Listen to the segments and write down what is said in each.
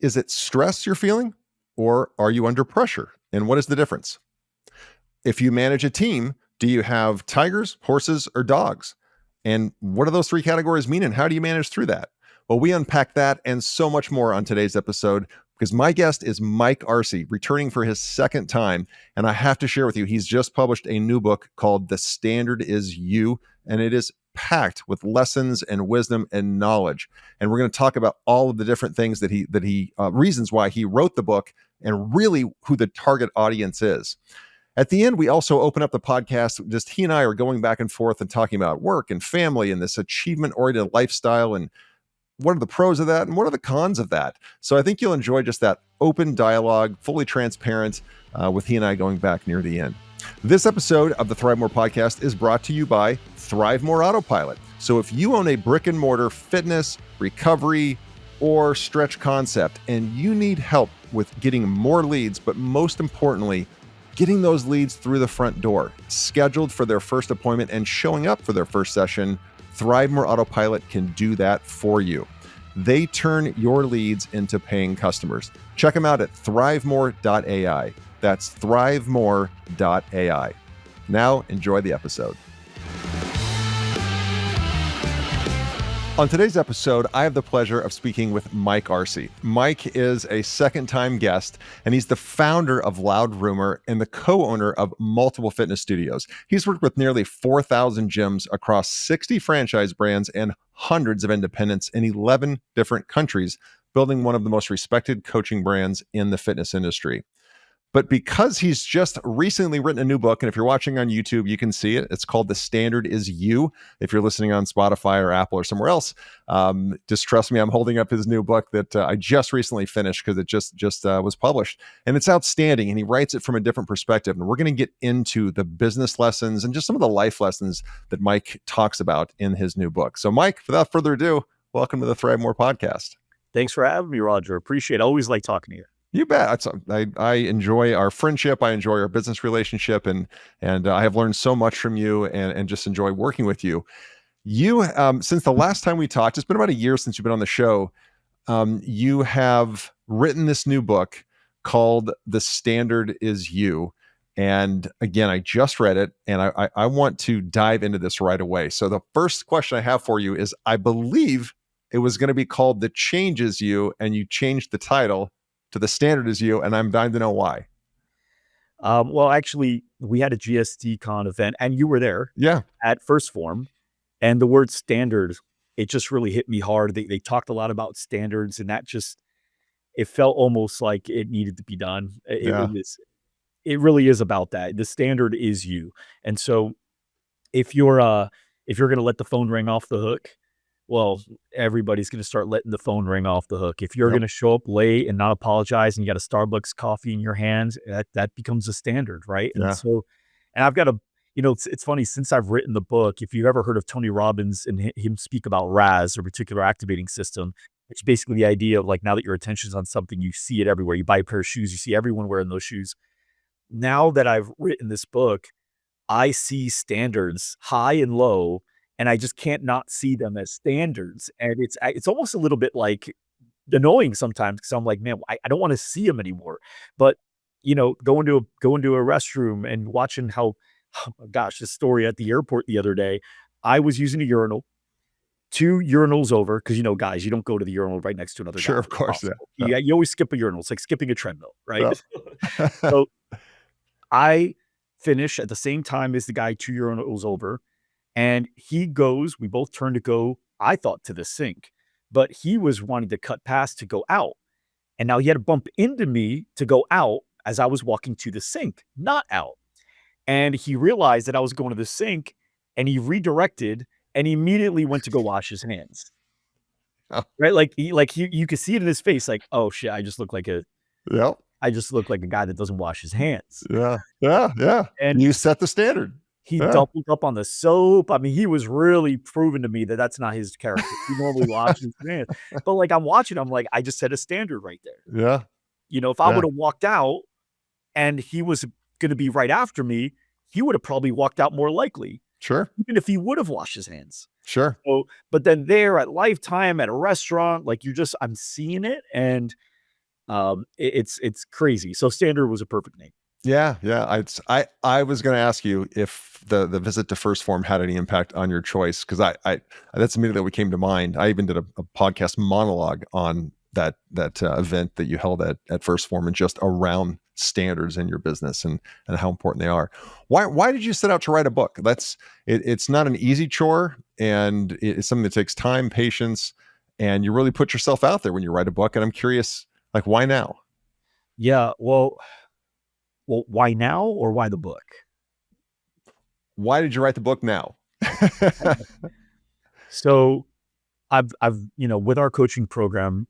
Is it stress you're feeling, or are you under pressure? And what is the difference? If you manage a team, do you have tigers, horses, or dogs? And what do those three categories mean, and how do you manage through that? Well, we unpack that and so much more on today's episode because my guest is Mike Arce, returning for his second time. And I have to share with you, he's just published a new book called The Standard Is You, and it is packed with lessons and wisdom and knowledge. And we're going to talk about all of the different things that he reasons why he wrote the book and really who the target audience is. At the end, we also open up the podcast. Just he and I are going back and forth and talking about work and family and this achievement-oriented lifestyle and what are the pros of that and what are the cons of that. So I think you'll enjoy just that open dialogue, fully transparent, with he and I going back near the end. This episode of the ThriveMore podcast is brought to you by ThriveMore Autopilot. So if you own a brick and mortar fitness, recovery, or stretch concept, and you need help with getting more leads, but most importantly, getting those leads through the front door, scheduled for their first appointment and showing up for their first session, ThriveMore Autopilot can do that for you. They turn your leads into paying customers. Check them out at thrivemore.ai. That's thrivemore.ai. Now, enjoy the episode. On today's episode, I have the pleasure of speaking with Mike Arce. Mike is a second-time guest, and he's the founder of Loud Rumor and the co-owner of multiple fitness studios. He's worked with nearly 4,000 gyms across 60 franchise brands and hundreds of independents in 11 different countries, building one of the most respected coaching brands in the fitness industry. But because he's just recently written a new book, and if you're watching on YouTube, you can see it. It's called The Standard Is You. If you're listening on Spotify or Apple or somewhere else, just trust me, I'm holding up his new book that I just recently finished because it just was published. And it's outstanding, and he writes it from a different perspective. And we're going to get into the business lessons and just some of the life lessons that Mike talks about in his new book. So Mike, without further ado, welcome to the ThriveMore podcast. Thanks for having me, Roger. Appreciate it. I always like talking to you. You bet. I enjoy our friendship. I enjoy our business relationship, and I have learned so much from you, and just enjoy working with you. You, since the last time we talked, it's been about a year since you've been on the show. You have written this new book called The Standard Is You. And again, I just read it, and I want to dive into this right away. So the first question I have for you is, I believe it was going to be called The Change Is You, and you changed the title to The Standard Is You, and I'm dying to know why. Well, actually, we had a GSD-Con event, and you were there. Yeah. At First Form, and the word standard, it just really hit me hard. They talked a lot about standards, and that just, it felt almost like it needed to be done. It really is about that. The standard is you. And so if you're going to let the phone ring off the hook, well, everybody's going to start letting the phone ring off the hook. If you're going to show up late and not apologize and you got a Starbucks coffee in your hands, that becomes a standard, right? Yeah. And so, and I've got it's funny, since I've written the book, if you've ever heard of Tony Robbins and him speak about RAS, or reticular activating system, which is basically the idea of, like, now that your attention's on something, you see it everywhere. You buy a pair of shoes, you see everyone wearing those shoes. Now that I've written this book, I see standards high and low, and I just can't not see them as standards. And it's almost a little bit like annoying sometimes, because I'm like, man, I don't want to see them anymore. But, going to a restroom and watching how, oh my gosh, this story at the airport the other day, I was using a urinal, 2 urinals over, because, guys, you don't go to the urinal right next to another guy. Sure, of course. Yeah. You always skip a urinal. It's like skipping a treadmill, right? Yeah. So I finish at the same time as the guy 2 urinals over. And we both turned to go, I thought, to the sink, but he was wanting to cut past to go out. And now he had to bump into me to go out as I was walking to the sink, not out. And he realized that I was going to the sink, and he redirected and immediately went to go wash his hands. Oh. Right? You could see it in his face, like, oh shit, I just look like a guy that doesn't wash his hands. Yeah. And you set the standard. He doubled up on the soap. I mean, he was really proving to me that that's not his character. He normally washes his hands. But, like, I'm watching, I'm like, I just set a standard right there. Yeah. If I would have walked out and he was going to be right after me, he would have probably walked out more likely. Sure. Even if he would have washed his hands. Sure. So, but then there at Lifetime, at a restaurant, like, I'm seeing it. And It's crazy. So Standard was a perfect name. Yeah, yeah. I was going to ask you if the visit to First Form had any impact on your choice, because I that's immediately what came to mind. I even did a podcast monologue on that event that you held at First Form, and just around standards in your business and how important they are. Why did you set out to write a book? It's not an easy chore, and it's something that takes time, patience, and you really put yourself out there when you write a book. And I'm curious, like, why now? Yeah, well, why now or why the book? Why did you write the book now? So I've with our coaching program,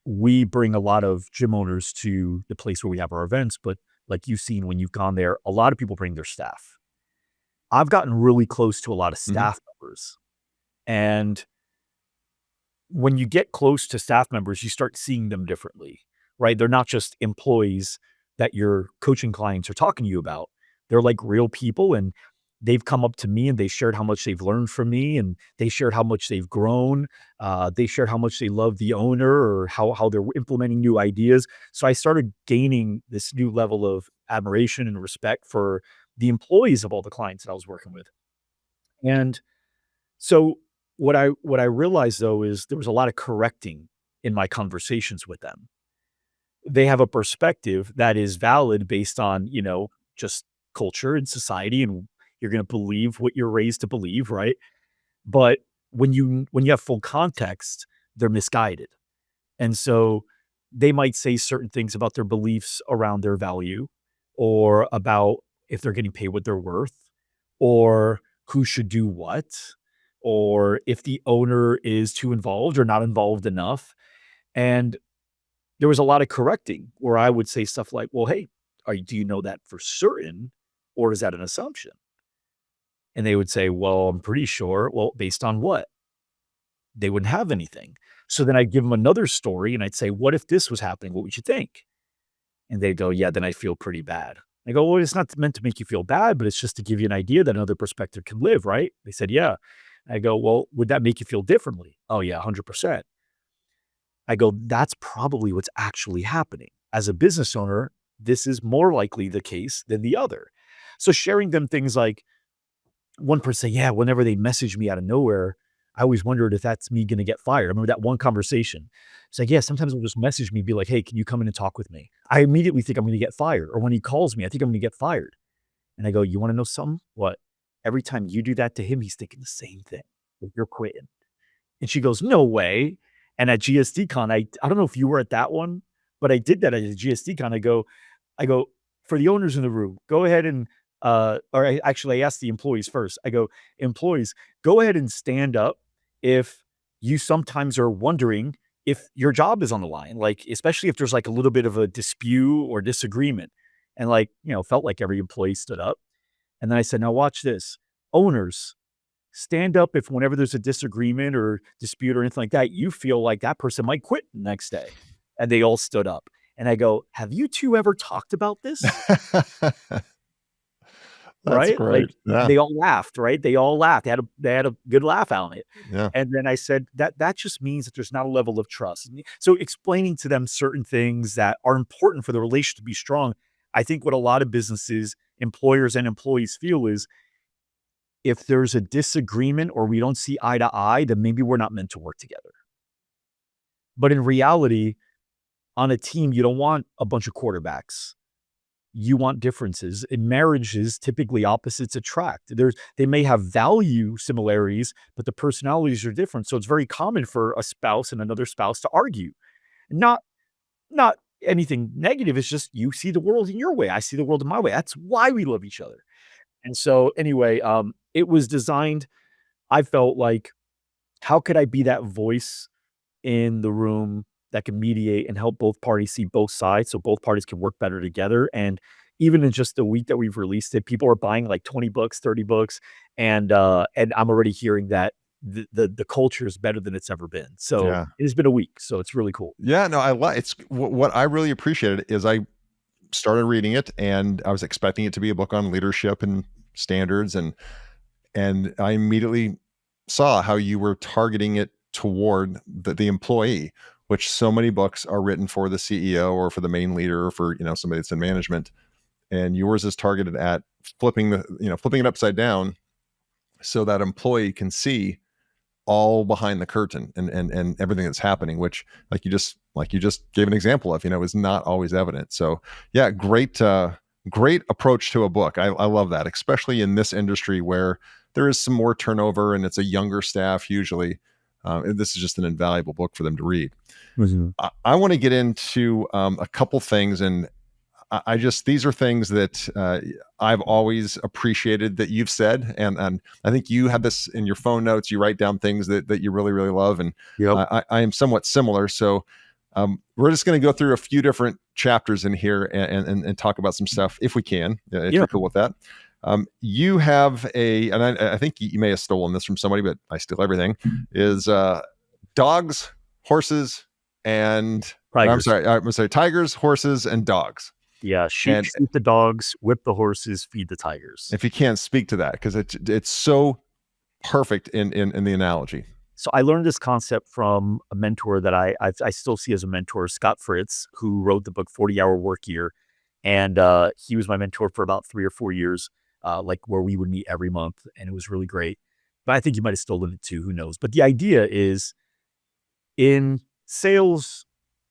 we bring a lot of gym owners to the place where we have our events, but like you've seen when you've gone there, a lot of people bring their staff. I've gotten really close to a lot of Mhm. staff members, and when you get close to staff members, you start seeing them differently, right? They're not just employees that your coaching clients are talking to you about. They're like real people, and they've come up to me and they shared how much they've learned from me, and they shared how much they've grown. They shared how much they love the owner or how they're implementing new ideas. So I started gaining this new level of admiration and respect for the employees of all the clients that I was working with. And so what I realized though is there was a lot of correcting in my conversations with them. They have a perspective that is valid based on, just culture and society, and you're going to believe what you're raised to believe, right? But when you have full context, they're misguided. And so they might say certain things about their beliefs around their value, or about if they're getting paid what they're worth, or who should do what, or if the owner is too involved or not involved enough. And there was a lot of correcting where I would say stuff like, well, hey, do you know that for certain? Or is that an assumption? And they would say, well, I'm pretty sure. Well, based on what? They wouldn't have anything. So then I'd give them another story and I'd say, what if this was happening? What would you think? And they'd go, yeah, then I feel pretty bad. I go, well, it's not meant to make you feel bad, but it's just to give you an idea that another perspective can live, right? They said, yeah. I go, well, would that make you feel differently? Oh, yeah, 100%. I go, that's probably what's actually happening. As a business owner, this is more likely the case than the other. So sharing them things like, one person say, yeah, whenever they message me out of nowhere, I always wondered if that's me gonna get fired. I remember that one conversation. It's like, yeah, sometimes they'll just message me, be like, hey, can you come in and talk with me? I immediately think I'm gonna get fired. Or when he calls me, I think I'm gonna get fired. And I go, you wanna know something? What? Every time you do that to him, he's thinking the same thing. Like, you're quitting. And she goes, "No way." And at GSDCon, I don't know if you were at that one, but I did that at a GSDCon. I go, "For the owners in the room, go ahead and," or I asked the employees first. I go, "Employees, go ahead and stand up if you sometimes are wondering if your job is on the line, like, especially if there's, like, a little bit of a dispute or disagreement." And, like, felt like every employee stood up. And then I said, "Now watch this. Owners, stand up if whenever there's a disagreement or dispute or anything like that, you feel like that person might quit the next day." And they all stood up. And I go, "Have you 2 ever talked about this?" That's Right? great. Like, Yeah, they all laughed, right? They all laughed. They had a good laugh on it. yeah. And then I said, "That just means that there's not a level of trust." So explaining to them certain things that are important for the relationship to be strong, I think what a lot of businesses, employers and employees feel is, if there's a disagreement or we don't see eye to eye, then maybe we're not meant to work together. But in reality, on a team, you don't want a bunch of quarterbacks. You want differences. In marriages, typically opposites attract. They may have value similarities, but the personalities are different. So it's very common for a spouse and another spouse to argue. Not not anything negative. It's just you see the world in your way. I see the world in my way. That's why we love each other. And so anyway, it was designed, I felt like, how could I be that voice in the room that can mediate and help both parties see both sides so both parties can work better together? And even in just the week that we've released it, people are buying like 20 books, 30 books, and I'm already hearing that the culture is better than it's ever been. So Yeah. it has been a week, so it's really cool. Yeah, no, I like it's what I really appreciated is I started reading it, and I was expecting it to be a book on leadership and standards, and I immediately saw how you were targeting it toward the employee, which so many books are written for the CEO or for the main leader or for, somebody that's in management. And yours is targeted at flipping it upside down so that employee can see all behind the curtain and everything that's happening, which like you just gave an example of, is not always evident. So yeah, great approach to a book. I love that, especially in this industry where there is some more turnover and it's a younger staff usually. This is just an invaluable book for them to read. Mhm. I want to get into a couple things, and I just, these are things that I've always appreciated that you've said, and I think you have this in your phone notes. You write down things that you really really love, and Yep. I am somewhat similar. So we're just going to go through a few different chapters in here and talk about some stuff if we can, if Yeah. you're cool with that. You have and I think you may have stolen this from somebody, but I steal everything. Is dogs, horses, and Tigers. I'm sorry, tigers, horses, and dogs. Yeah. And Shoot the dogs, whip the horses, feed the tigers. if you can't speak to that, because it's so perfect in the analogy. So I learned this concept from a mentor that I still see as a mentor, Scott Fritz, who wrote the book 40-Hour Work Year. And he was my mentor for about 3 or 4 years, like where we would meet every month. And it was really great. But I think you might have stolen it too. Who knows? But the idea is in sales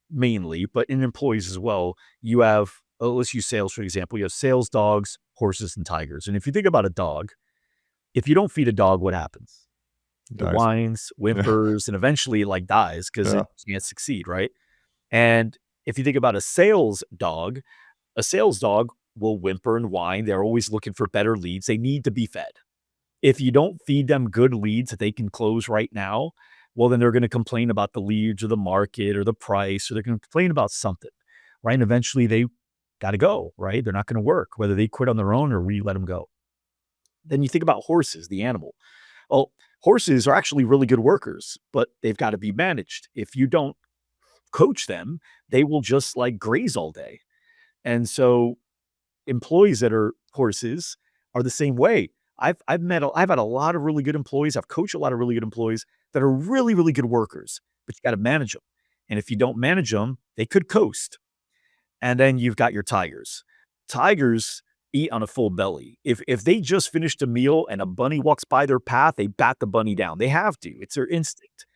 mainly, but in employees as well, you have, let's use sales for example. You have sales dogs, horses, and tigers. And if you think about a dog, if you don't feed a dog, what happens? It Dies. whines, whimpers, and eventually like dies because Yeah. it can't succeed, right? And if you think about a sales dog will whimper and whine. They're always looking for better leads. They need to be fed. If you don't feed them good leads that they can close right now, well, then they're going to complain about the leads or the market or the price, or they're going to complain about something, right? And eventually they got to go, right? They're not going to work, whether they quit on their own or we let them go. Then you think about horses, the animal. Well, horses are actually really good workers, but they've got to be managed. If you don't coach them, they will just like graze all day. And so employees that are horses are the same way. I've had a lot of really good employees. I've coached a lot of really good employees that are really, really good workers, but you got to manage them. And if you don't manage them, they could coast. And then you've got your tigers. Tigers eat on a full belly. If they just finished a meal and a bunny walks by their path, they bat the bunny down. They have to. It's their instinct.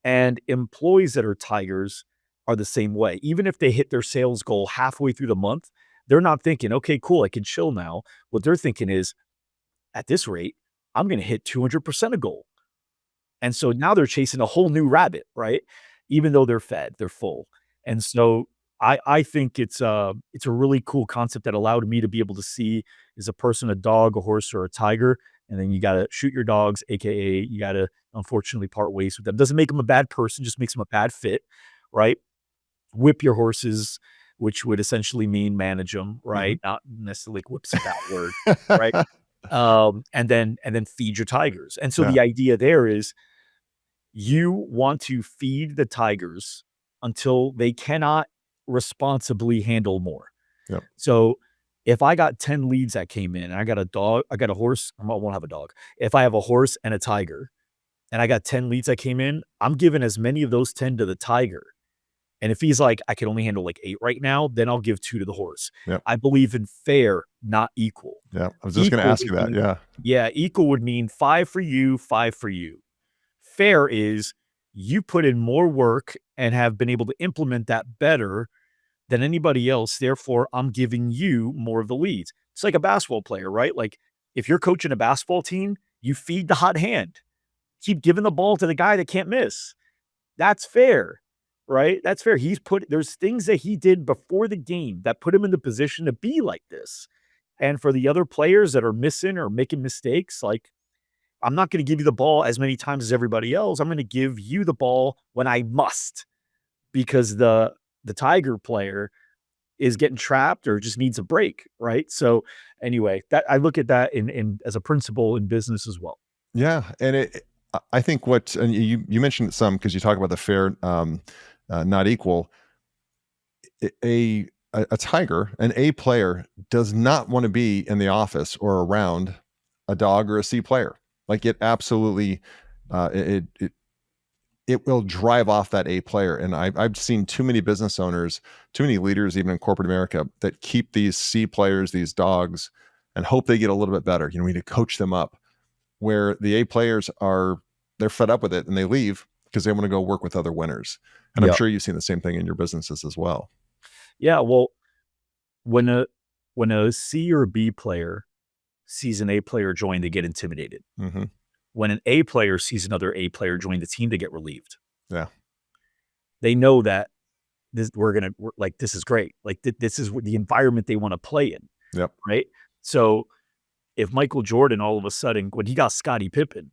And employees that are tigers are the same way. Even if they hit their sales goal halfway through the month, they're not thinking, okay, cool, I can chill now. What they're thinking is, at this rate, I'm going to hit 200% a goal. And so now they're chasing a whole new rabbit, right? Even though they're fed, they're full. And so I think it's a really cool concept that allowed me to be able to see, is a person a dog, a horse, or a tiger? And then you got to shoot your dogs, aka you got to unfortunately part ways with them. Doesn't make them a bad person, just makes them a bad fit, right? Whip your horses, which would essentially mean manage them, Mm-hmm. right? Not necessarily like whip's a bad word, right? And then feed your tigers. And so Yeah. the idea there is you want to feed the tigers until they cannot responsibly handle more. Yep. So if I got 10 leads that came in, and I got a dog, I got a horse, I won't have a dog. If I have a horse and a tiger and I got 10 leads that came in, I'm giving as many of those 10 to the tiger. And if he's like, I can only handle like 8 right now, then I'll give 2 to the horse. Yep. I believe in fair, not equal. Yeah. I was just going to ask Would you that. mean, Yeah. yeah, equal would mean 5 for you, 5 for you. Fair is you put in more work and have been able to implement that better than anybody else. Therefore, I'm giving you more of the leads. It's like a basketball player, right? Like if you're coaching a basketball team, you feed the hot hand. Keep giving the ball to the guy that can't miss. That's fair, right? That's fair. There's things that he did before the game that put him in the position to be like this. And for the other players that are missing or making mistakes, like I'm not going to give you the ball as many times as everybody else. I'm going to give you the ball when I must, because the Tiger player is getting trapped or just needs a break, right? So anyway, that I look at that in as a principle in business as well. Yeah. And I think and you mentioned some, because you talk about the fair, not equal. A tiger, an A player, does not want to be in the office or around a dog or a C player. Like it absolutely, it it will drive off that A player. And I've seen too many business owners, too many leaders, even in corporate America, that keep these C players, these dogs, and hope they get a little bit better. We need to coach them up. Where the A players they're fed up with it and they leave because they want to go work with other winners. And I'm Yeah. sure you've seen the same thing in your businesses as well. Yeah. Well, when a C or B player sees an A player join, they get intimidated. Mm-hmm. When an A player sees another A player join the team, they get relieved. Yeah. They know that this is great. Like this is the environment they want to play in. Yep. Right. So if Michael Jordan all of a sudden, when he got Scottie Pippen,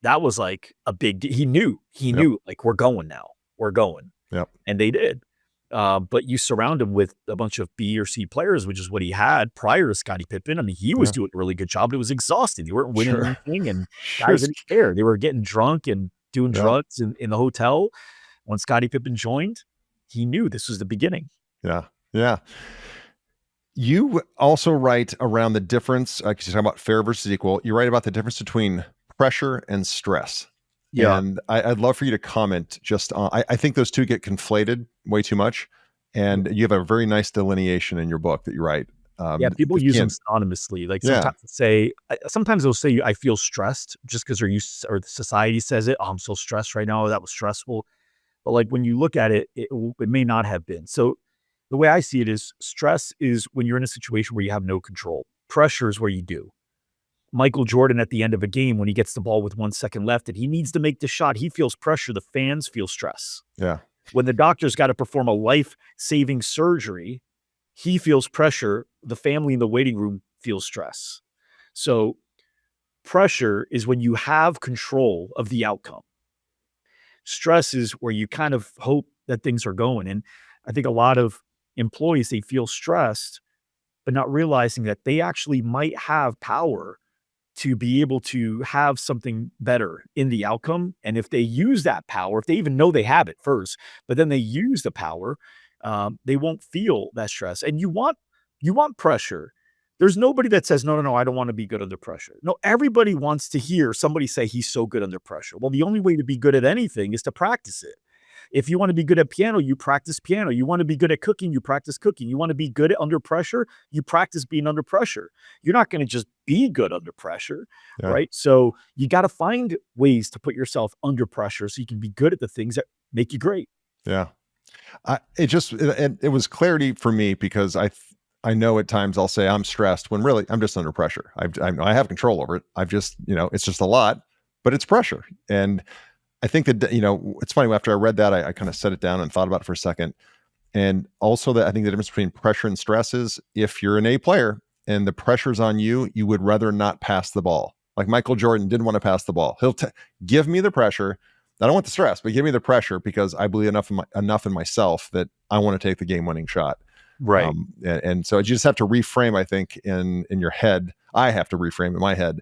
that was like a big deal. He knew like, we're going now. We're going. Yep. And they did. But you surround him with a bunch of B or C players, which is what he had prior to Scottie Pippen. I mean, he was doing a really good job, but it was exhausting. They weren't winning anything, and guys didn't care. They were getting drunk and doing drugs in the hotel. When Scottie Pippen joined, he knew this was the beginning. Yeah. Yeah. You also write around the difference, because you're talking about fair versus equal. You write about the difference between pressure and stress. Yeah. And I'd love for you to comment just on, I think those two get conflated way too much. And you have a very nice delineation in your book that you write. Yeah, people use them synonymously. Like sometimes they'll say, I feel stressed just because or the society says it. Oh, I'm so stressed right now. That was stressful. But like when you look at it, it may not have been. So the way I see it is stress is when you're in a situation where you have no control. Pressure is where you do. Michael Jordan at the end of a game, when he gets the ball with 1 second left and he needs to make the shot, he feels pressure. The fans feel stress. Yeah. When the doctor's got to perform a life-saving surgery, he feels pressure. The family in the waiting room feels stress. So pressure is when you have control of the outcome. Stress is where you kind of hope that things are going. And I think a lot of employees, they feel stressed, but not realizing that they actually might have power to be able to have something better in the outcome. And if they use that power, if they even know they have it first, but then they use the power, they won't feel that stress. And you want pressure. There's nobody that says, no, I don't want to be good under pressure. No, everybody wants to hear somebody say he's so good under pressure. Well, the only way to be good at anything is to practice it. If you want to be good at piano, you practice piano. You want to be good at cooking, you practice cooking. You want to be good at under pressure, you practice being under pressure. You're not going to just be good under pressure, right? So you got to find ways to put yourself under pressure so you can be good at the things that make you great. Yeah. It was clarity for me because I know at times I'll say I'm stressed when really I'm just under pressure. I have control over it. I've just, it's just a lot, but it's pressure. And I think that, it's funny, after I read that, I kind of set it down and thought about it for a second. And also that I think the difference between pressure and stress is if you're an A player and the pressure's on you, you would rather not pass the ball. Like Michael Jordan didn't want to pass the ball. He'll give me the pressure. I don't want the stress, but give me the pressure because I believe enough in myself that I want to take the game-winning shot. Right. And so you just have to reframe, I think, in your head. I have to reframe in my head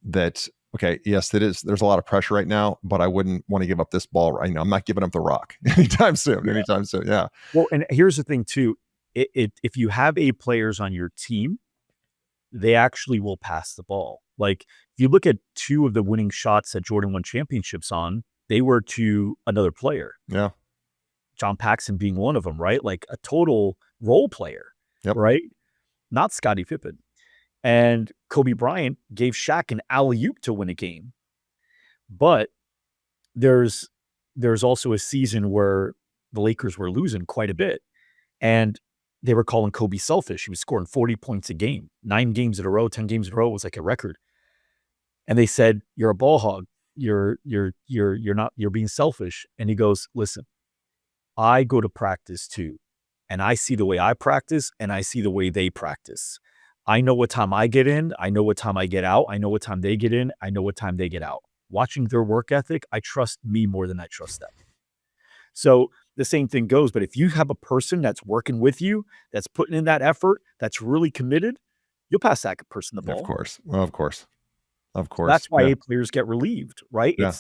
that, okay, yes, there's a lot of pressure right now, but I wouldn't want to give up this ball right now. I'm not giving up the rock anytime soon. Yeah. Well, and here's the thing too. If you have A players on your team, they actually will pass the ball. Like if you look at 2 of the winning shots that Jordan won championships on, they were to another player. Yeah. John Paxson being one of them, right? Like a total role player, right? Not Scottie Pippen. And Kobe Bryant gave Shaq an alley-oop to win a game. But there's also a season where the Lakers were losing quite a bit. And they were calling Kobe selfish. He was scoring 40 points a game, 9 games in a row, 10 games in a row. It was like a record. And they said, you're a ball hog. You're being selfish. And he goes, listen, I go to practice too. And I see the way I practice and I see the way they practice. I know what time I get in. I know what time I get out. I know what time they get in. I know what time they get out. Watching their work ethic, I trust me more than I trust them. So the same thing goes. But if you have a person that's working with you, that's putting in that effort, that's really committed, you'll pass that person the ball. Of course. Well, of course. That's why A players get relieved, right? Yeah.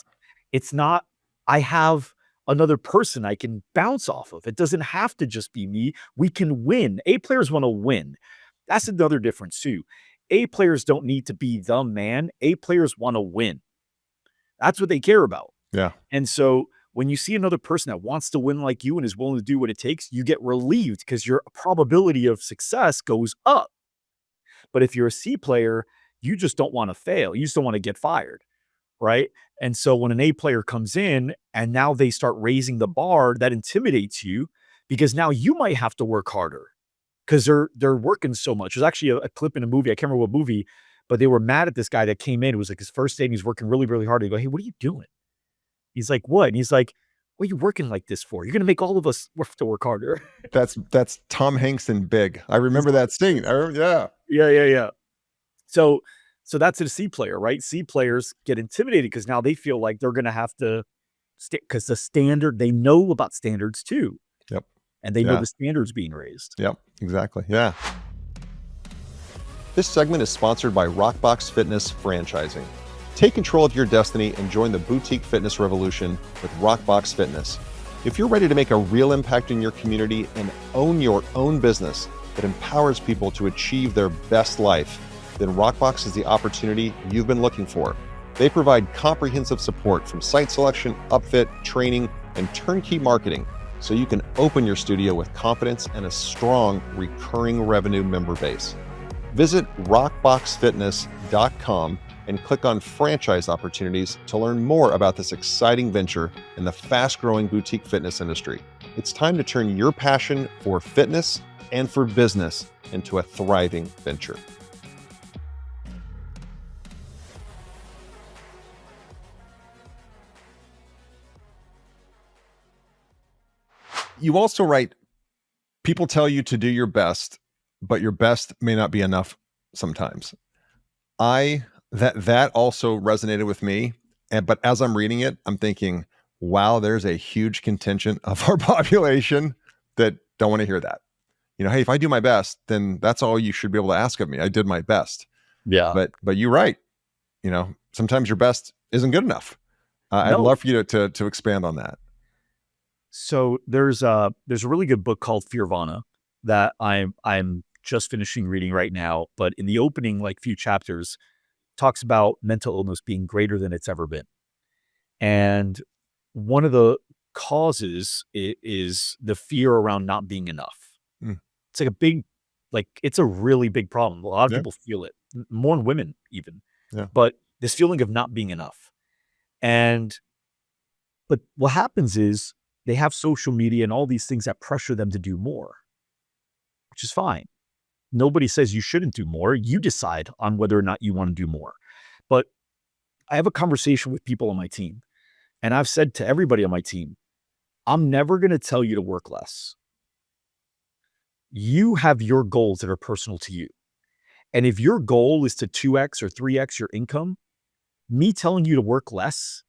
It's not, I have another person I can bounce off of. It doesn't have to just be me. We can win. A players want to win. That's another difference too. A players don't need to be the man. A players want to win. That's what they care about. Yeah. And so when you see another person that wants to win like you and is willing to do what it takes, you get relieved because your probability of success goes up. But if you're a C player, you just don't want to fail. You just don't want to get fired. Right. And so when an A player comes in and now they start raising the bar, that intimidates you because now you might have to work harder because they're working so much. There's actually a clip in a movie. I can't remember what movie, but they were mad at this guy that came in. It was like his first day and he's working really, really hard. They go, "Hey, what are you doing?" He's like, "What?" And he's like, "What are you working like this for? You're gonna make all of us have to work harder." That's Tom Hanks in Big. I remember that scene. Yeah. Yeah, yeah, yeah. So so that's a C player, right? C players get intimidated because now they feel like they're gonna have to because the standard they know about standards too, Yep. and they know Yeah. the standards being raised. Yep. Exactly. Yeah. This segment is sponsored by Rockbox Fitness Franchising. Take control of your destiny and join the boutique fitness revolution with Rockbox Fitness. If you're ready to make a real impact in your community and own your own business that empowers people to achieve their best life, then Rockbox is the opportunity you've been looking for. They provide comprehensive support from site selection, upfit, training, and turnkey marketing so you can open your studio with confidence and a strong recurring revenue member base. Visit rockboxfitness.com and click on franchise opportunities to learn more about this exciting venture in the fast-growing boutique fitness industry. It's time to turn your passion for fitness and for business into a thriving venture. You also write, people tell you to do your best, but your best may not be enough sometimes. That also resonated with me. But as I'm reading it, I'm thinking, wow, there's a huge contingent of our population that don't want to hear that. Hey, if I do my best, then that's all you should be able to ask of me. I did my best. Yeah. But you're right. Sometimes your best isn't good enough. I'd No. love for you to expand on that. So there's a really good book called Fearvana that I'm just finishing reading right now, but in the opening like few chapters talks about mental illness being greater than it's ever been. And one of the causes is the fear around not being enough. Mm. It's like it's a really big problem. A lot of Yeah. people feel it, more in women even. Yeah. But this feeling of not being enough. But what happens is they have social media and all these things that pressure them to do more, which is fine. Nobody says you shouldn't do more. You decide on whether or not you want to do more. But I have a conversation with people on my team, and I've said to everybody on my team, I'm never going to tell you to work less. You have your goals that are personal to you. And if your goal is to 2x or 3x your income, me telling you to work less,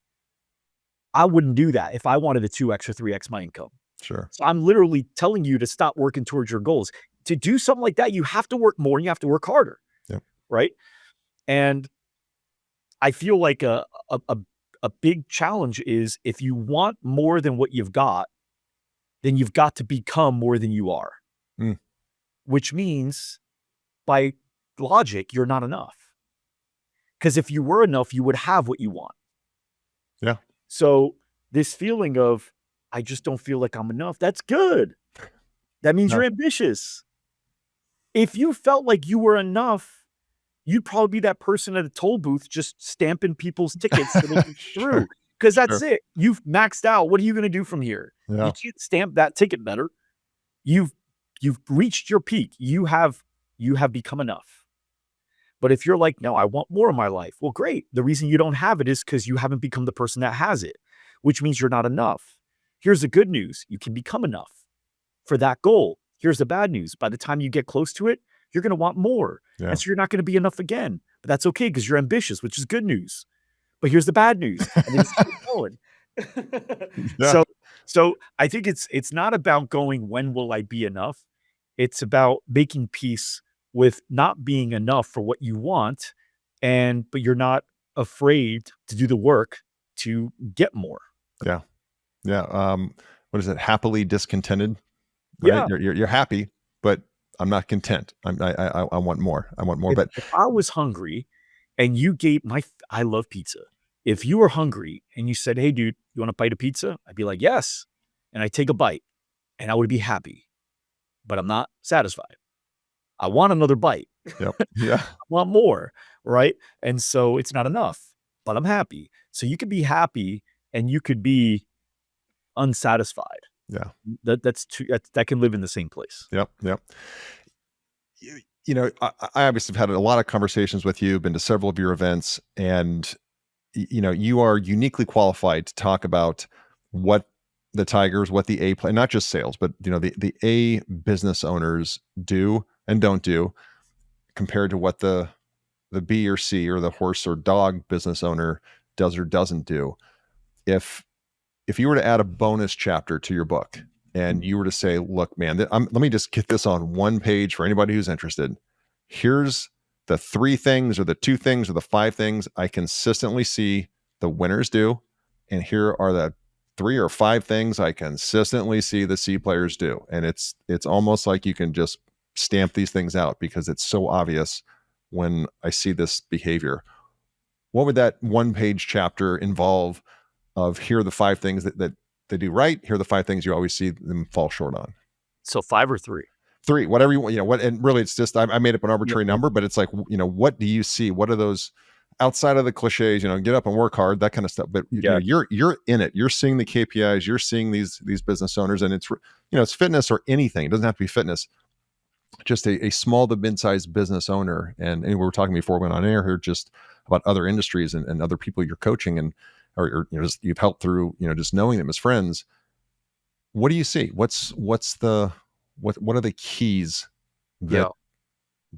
I wouldn't do that if I wanted to 2x or 3x my income. Sure. So I'm literally telling you to stop working towards your goals. To do something like that, you have to work more and you have to work harder. Yep. Right. And I feel like a big challenge is if you want more than what you've got, then you've got to become more than you are. Mm. Which means by logic, you're not enough. Because if you were enough, you would have what you want. Yeah. So this feeling of, I just don't feel like I'm enough, that's good. That means you're ambitious. If you felt like you were enough, you'd probably be that person at a toll booth just stamping people's tickets so they can through. Because that's it. You've maxed out. What are you going to do from here? Yeah. You can't stamp that ticket better. You've reached your peak. You have become enough. But if you're like, no, I want more in my life. Well, great. The reason you don't have it is because you haven't become the person that has it, which means you're not enough. Here's the good news. You can become enough for that goal. Here's the bad news. By the time you get close to it, you're going to want more. Yeah. And so you're not going to be enough again. But that's okay because you're ambitious, which is good news. But here's the bad news. And then keep going. Yeah. So I think it's not about going, when will I be enough? It's about making peace with not being enough for what you want, but you're not afraid to do the work to get more. Yeah. Yeah. What is it? Happily discontented, right? Yeah. You're happy, but I'm not content. I want more. I want more. If, But if I was hungry and you gave I love pizza. If you were hungry and you said, "Hey, dude, you want a bite of pizza?" I'd be like, "Yes." And I take a bite and I would be happy, but I'm not satisfied. I want another bite. Yep. Yeah. I want more, right? And so it's not enough, but I'm happy. So you could be happy and you could be unsatisfied. Yeah. That can live in the same place. Yep. Yep. I obviously have had a lot of conversations with you, been to several of your events, and you are uniquely qualified to talk about what the Tigers, what the A play, not just sales, but the A business owners do and don't do compared to what the B or C or the horse or dog business owner does or doesn't do. If you were to add a bonus chapter to your book and you were to say, look, man, let me just get this on one page for anybody who's interested. Here's the 3 things or the 2 things or the 5 things I consistently see the winners do. And here are the 3 or 5 things I consistently see the C players do. And it's almost like you can just stamp these things out because it's so obvious when I see this behavior. What would that one-page chapter involve of here are the 5 things that they do right, here are the 5 things you always see them fall short on? So 5 or 3? 3, whatever you want, what, and really it's just, I made up an Yep, arbitrary yep. number, but it's like, what do you see? What are those outside of the cliches, get up and work hard, that kind of stuff. But Yeah. you're in it. You're seeing the KPIs, you're seeing these business owners, and it's fitness or anything. It doesn't have to be fitness. Just a small to mid-sized business owner. And we were talking before we went on air here just about other industries and other people you're coaching and or just you've helped through, just knowing them as friends. What do you see? What are the keys Yeah.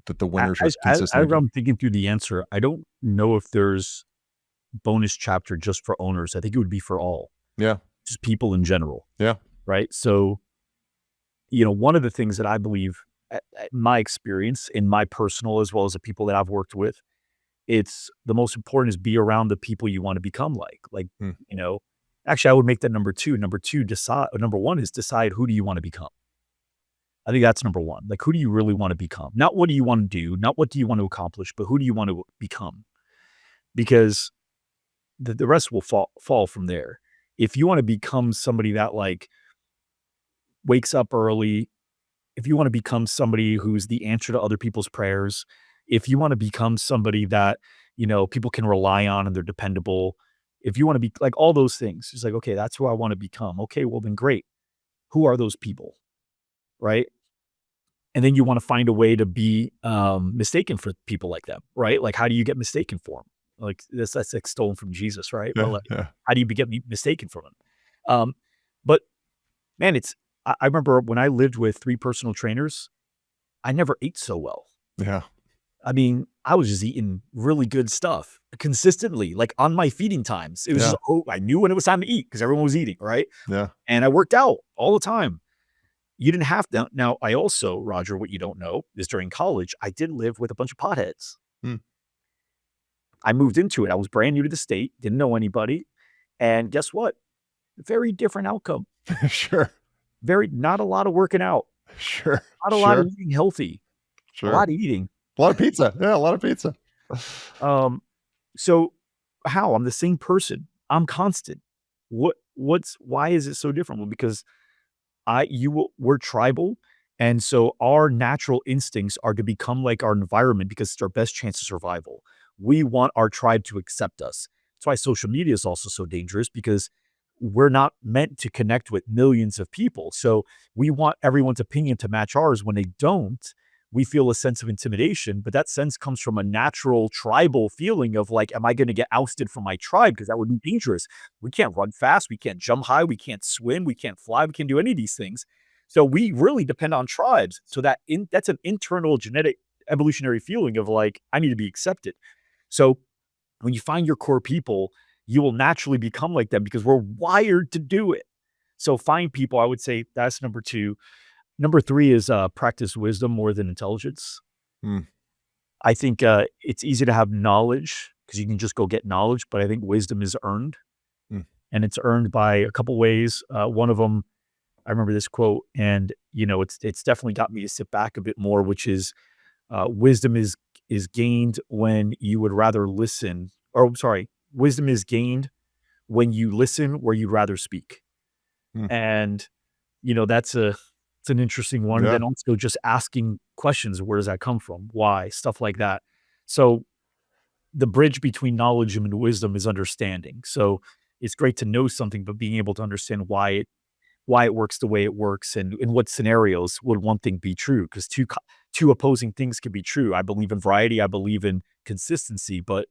that the winners are As consistently doing? I'm thinking through the answer, I don't know if there's bonus chapter just for owners. I think it would be for all, Yeah. just people in general, Yeah. right? So, one of the things that I believe, my experience, in my personal as well as the people that I've worked with, it's the most important is be around the people you want to become like. Like, Hmm. actually, I would make that number 2. Number 2, number 1 is decide who do you want to become. I think that's number 1. Like, who do you really want to become? Not what do you want to do, not what do you want to accomplish, but who do you want to become? Because the rest will fall from there. If you want to become somebody that like wakes up early, if you want to become somebody who's the answer to other people's prayers, if you want to become somebody that, people can rely on and they're dependable, if you want to be like all those things, it's like, okay, that's who I want to become. Okay, well then great. Who are those people? Right. And then you want to find a way to be mistaken for people like them, right? Like, how do you get mistaken for them? Like that's like stolen from Jesus, right? But Yeah. like, Yeah. how do you get mistaken from him? But man, I remember when I lived with 3 personal trainers, I never ate so well. Yeah. I mean, I was just eating really good stuff consistently, like on my feeding times. It was Yeah. just, I knew when it was time to eat because everyone was eating, right? Yeah. And I worked out all the time. You didn't have to. Now, I also, Roger, what you don't know is during college, I did live with a bunch of potheads. Hmm. I moved into it. I was brand new to the state, didn't know anybody. And guess what? Very different outcome. Sure. Not a lot of working out, Sure. not a lot Sure. of eating healthy, a Sure. lot of eating. A lot of pizza. Yeah. A lot of pizza. So how? I'm the same person. I'm constant. Why is it so different? Well, because we're tribal. And so our natural instincts are to become like our environment because it's our best chance of survival. We want our tribe to accept us. That's why social media is also so dangerous because we're not meant to connect with millions of people. So we want everyone's opinion to match ours. When they don't, we feel a sense of intimidation, but that sense comes from a natural tribal feeling of like, am I going to get ousted from my tribe? Because that would be dangerous. We can't run fast. We can't jump high. We can't swim. We can't fly. We can't do any of these things. So we really depend on tribes. So that's an internal genetic evolutionary feeling of like, I need to be accepted. So when you find your core people, you will naturally become like them because we're wired to do it. So find people, I would say that's number 2. Number 3 is practice wisdom more than intelligence. Hmm. I think it's easy to have knowledge because you can just go get knowledge, but I think wisdom is earned. Hmm. And it's earned by a couple ways. One of them, I remember this quote, and it's definitely got me to sit back a bit more, which is wisdom is gained when you would rather listen, or sorry, wisdom is gained when you listen where you'd rather speak. Hmm. And, it's an interesting one. And Yeah. then also just asking questions. Where does that come from? Why? Stuff like that. So the bridge between knowledge and wisdom is understanding. So it's great to know something, but being able to understand why it works the way it works, and in what scenarios would one thing be true? Because two opposing things can be true. I believe in variety. I believe in consistency, but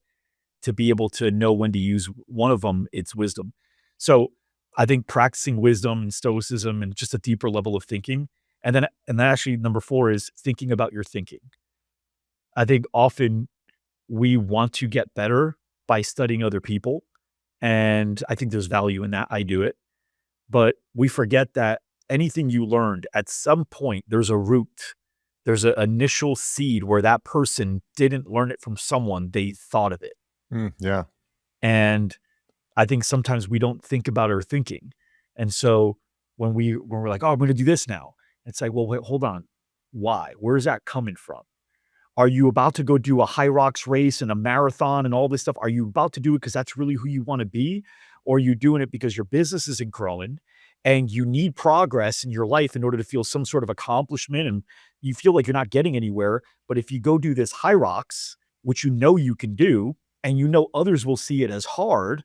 to be able to know when to use one of them, it's wisdom. So I think practicing wisdom and stoicism and just a deeper level of thinking. And then actually number 4 is thinking about your thinking. I think often we want to get better by studying other people. And I think there's value in that. I do it. But we forget that anything you learned at some point, there's a root. There's an initial seed where that person didn't learn it from someone, they thought of it. Yeah. And I think sometimes we don't think about our thinking. And so when we're like, "Oh, I'm gonna do this now." It's like, "Well, wait, hold on. Why? Where's that coming from? Are you about to go do a high rocks race and a marathon and all this stuff? Are you about to do it because that's really who you wanna be? Or are you doing it because your business isn't growing and you need progress in your life in order to feel some sort of accomplishment and you feel like you're not getting anywhere, but if you go do this high rocks, which you know you can do, and you know others will see it as hard,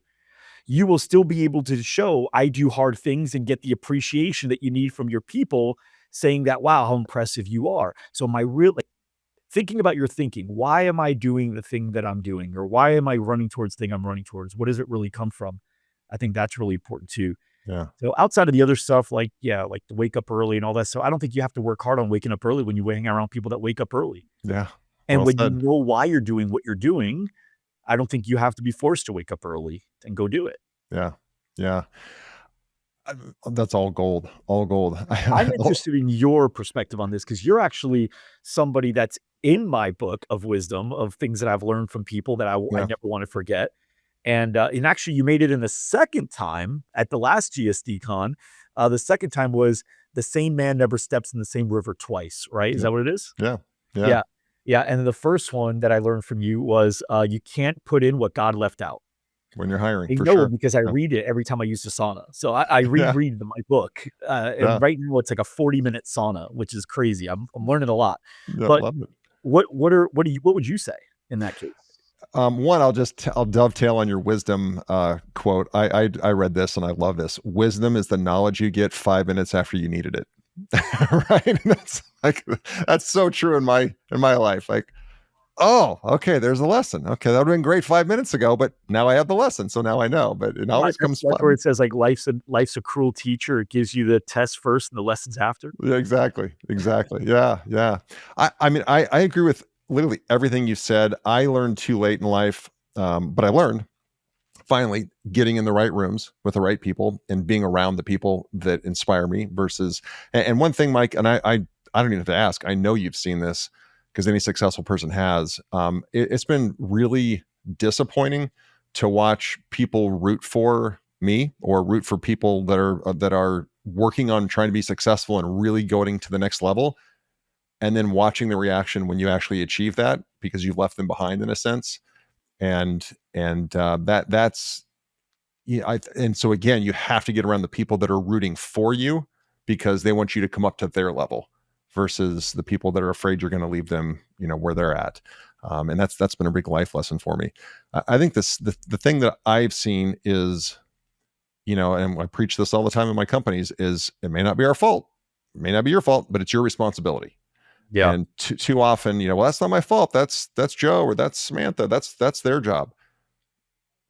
you will still be able to show, I do hard things and get the appreciation that you need from your people saying that, wow, how impressive you are. So my real like, thinking about your thinking, why am I doing the thing that I'm doing? Or why am I running towards the thing I'm running towards? What does it really come from? I think that's really important too. Yeah. So outside of the other stuff, like, yeah, like to wake up early and all that. So I don't think you have to work hard on waking up early when you hang around people that wake up early. Yeah. And Well when you said. know why you're doing what you're doing, I don't think you have to be forced to wake up early and go do it. Yeah. Yeah. I That's all gold, all gold. I'm interested in your perspective on this because you're actually somebody that's in my book of wisdom of things that I've learned from people that I Yeah. never want to forget. And actually, you made it in the second time at the last GSD con. The second time was the same man never steps in the same river twice, right? Is Yep. that what it is? Yeah. Yeah. Yeah. Yeah. And then the first one that I learned from you was you can't put in what God left out. When you're hiring, I for know sure. because I Yeah. read it every time I use the sauna. So I Yeah. reread my book, Yeah. and right now it's like a 40-minute sauna, which is crazy. I'm learning a lot. Yep. But Love it. what would you say in that case? One, I'll dovetail on your wisdom quote. I read this and I love this. Wisdom is the knowledge you get 5 minutes after you needed it. Right? And that's so true in my life. Like, oh, okay, there's a lesson. Okay, that would have been great 5 minutes ago, but now I have the lesson, so now I know. But it Right, always comes that's five. where it says, like, life's a cruel teacher. It gives you the test first and the lessons after. Yeah, exactly. Exactly. Yeah. Yeah. I mean, I agree with literally everything you said. I learned too late in life, but I learned finally getting in the right rooms with the right people and being around the people that inspire me versus and one thing, Mike, and I don't even have to ask. I know you've seen this because any successful person has. It's been really disappointing to watch people root for me or root for people that are working on trying to be successful and really going to the next level, and then watching the reaction when you actually achieve that because you've left them behind in a sense. And that's yeah. And so again, you have to get around the people that are rooting for you because they want you to come up to their level versus the people that are afraid you're going to leave them, where they're at. And that's been a big life lesson for me. I think the thing that I've seen is, and I preach this all the time in my companies, is it may not be our fault, it may not be your fault, but it's your responsibility. Yeah. And too often, well, that's not my fault. That's Joe or that's Samantha. That's their job.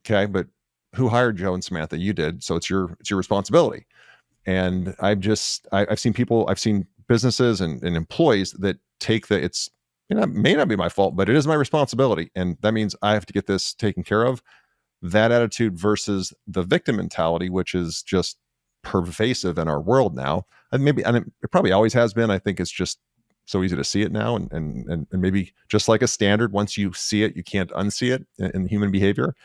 Okay, but who hired Joe and Samantha? You did, so it's your responsibility. And I've seen people, I've seen businesses and employees that take it's may not be my fault, but it is my responsibility, and that means I have to get this taken care of. That attitude versus the victim mentality, which is just pervasive in our world now, and it probably always has been. I think it's just so easy to see it now, and maybe just like a standard, once you see it, you can't unsee it in human behavior.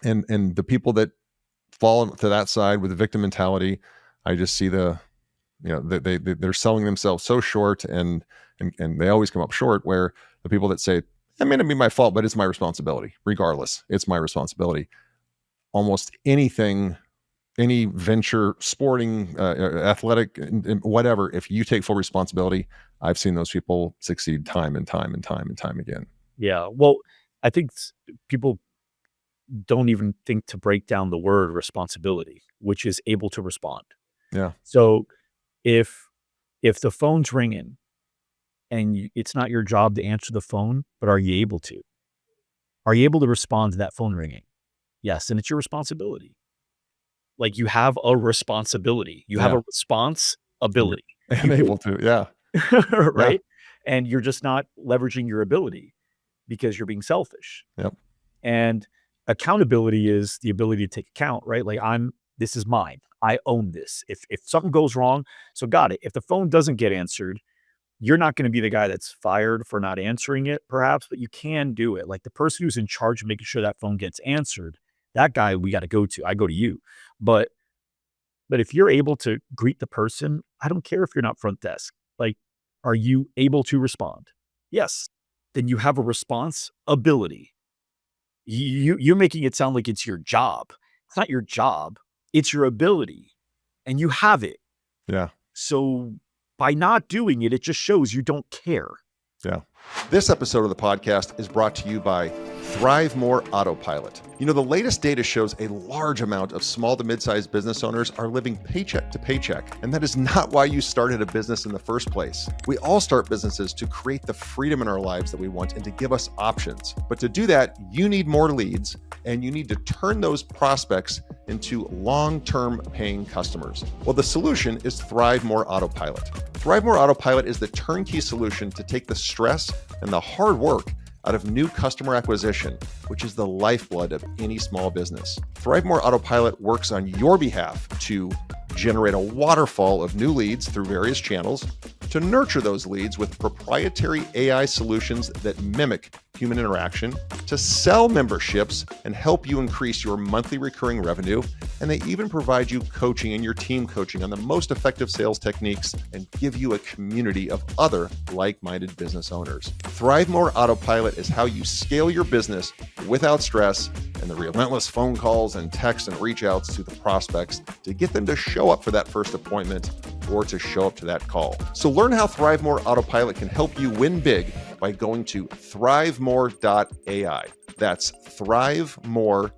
And the people that fall to that side with the victim mentality, I just see they're selling themselves so short, and they always come up short. Where the people that say It may not be my fault, but it's my responsibility. Regardless, it's my responsibility. Almost anything, any venture, sporting, athletic, whatever, if you take full responsibility, I've seen those people succeed time and time and time and time again. Yeah. Well, I think people don't even think to break down the word responsibility, which is able to respond. Yeah. So if the phone's ringing and it's not your job to answer the phone, but are you able to? Are you able to respond to that phone ringing? Yes, and it's your responsibility. Like, you have a responsibility. You have Yeah. a response And ability. and able to. Yeah. Yeah. Right? And you're just not leveraging your ability because you're being selfish. Yep. And accountability is the ability to take account, right? Like, this is mine. I own this. If something goes wrong, so got it. If the phone doesn't get answered, you're not going to be the guy that's fired for not answering it, perhaps, but you can do it. Like, the person who's in charge of making sure that phone gets answered, that guy we got to go to. I go to you. But if you're able to greet the person, I don't care if you're not front desk. Like, are you able to respond? Yes. Then you have a response ability. You're making it sound like it's your job. It's not your job. It's your ability, and you have it. Yeah. So by not doing it, it just shows you don't care. Yeah. This episode of the podcast is brought to you by ThriveMore Autopilot. You know, the latest data shows a large amount of small to mid-sized business owners are living paycheck to paycheck, and that is not why you started a business in the first place. We all start businesses to create the freedom in our lives that we want and to give us options. But to do that, you need more leads, and you need to turn those prospects into long-term paying customers. Well, the solution is ThriveMore Autopilot. ThriveMore Autopilot is the turnkey solution to take the stress and the hard work out of new customer acquisition, which is the lifeblood of any small business. ThriveMore Autopilot works on your behalf to generate a waterfall of new leads through various channels, to nurture those leads with proprietary AI solutions that mimic human interaction, to sell memberships and help you increase your monthly recurring revenue, and they even provide you coaching and your team coaching on the most effective sales techniques and give you a community of other like-minded business owners. ThriveMore Autopilot is how you scale your business without stress and the relentless phone calls and texts and reach outs to the prospects to get them to show up for that first appointment or to show up to that call. So learn how ThriveMore Autopilot can help you win big by going to thrivemore.ai. That's thrivemore.ai.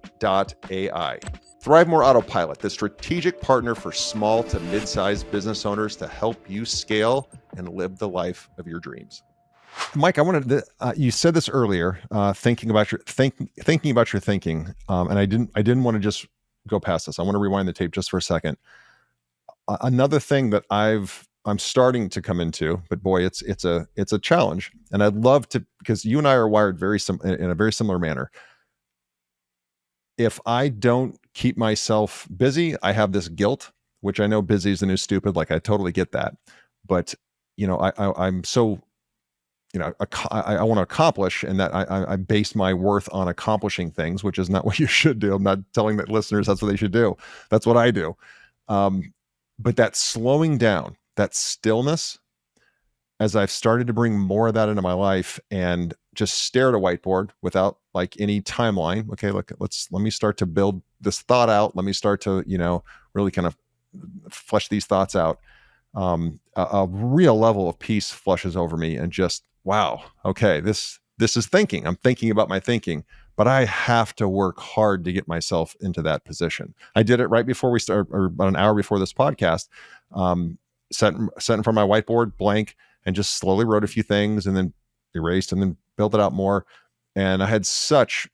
ThriveMore Autopilot, the strategic partner for small to mid-sized business owners to help you scale and live the life of your dreams. Mike, I wanted to, you said this earlier, thinking about your thinking, and I didn't want to just go past this. I want to rewind the tape just for a second. Another thing that I'm starting to come into, but boy, it's a challenge, and I'd love to, because you and I are wired in a very similar manner. If I don't keep myself busy, I have this guilt, which I know busy is the new stupid. Like, I totally get that, but you know, I'm so, you know, I want to accomplish, and that I base my worth on accomplishing things, which is not what you should do. I'm not telling the listeners that's what they should do. That's what I do. But that slowing down, that stillness, as I've started to bring more of that into my life and just stare at a whiteboard without like any timeline. Okay, look, let me start to build this thought out. Let me start to, you know, really kind of flesh these thoughts out. A real level of peace flushes over me, and just, wow, okay, this is thinking. I'm thinking about my thinking, but I have to work hard to get myself into that position. I did it right before we started, or about an hour before this podcast. Set in front of my whiteboard, blank, and just slowly wrote a few things, and then erased, and then built it out more. And I had such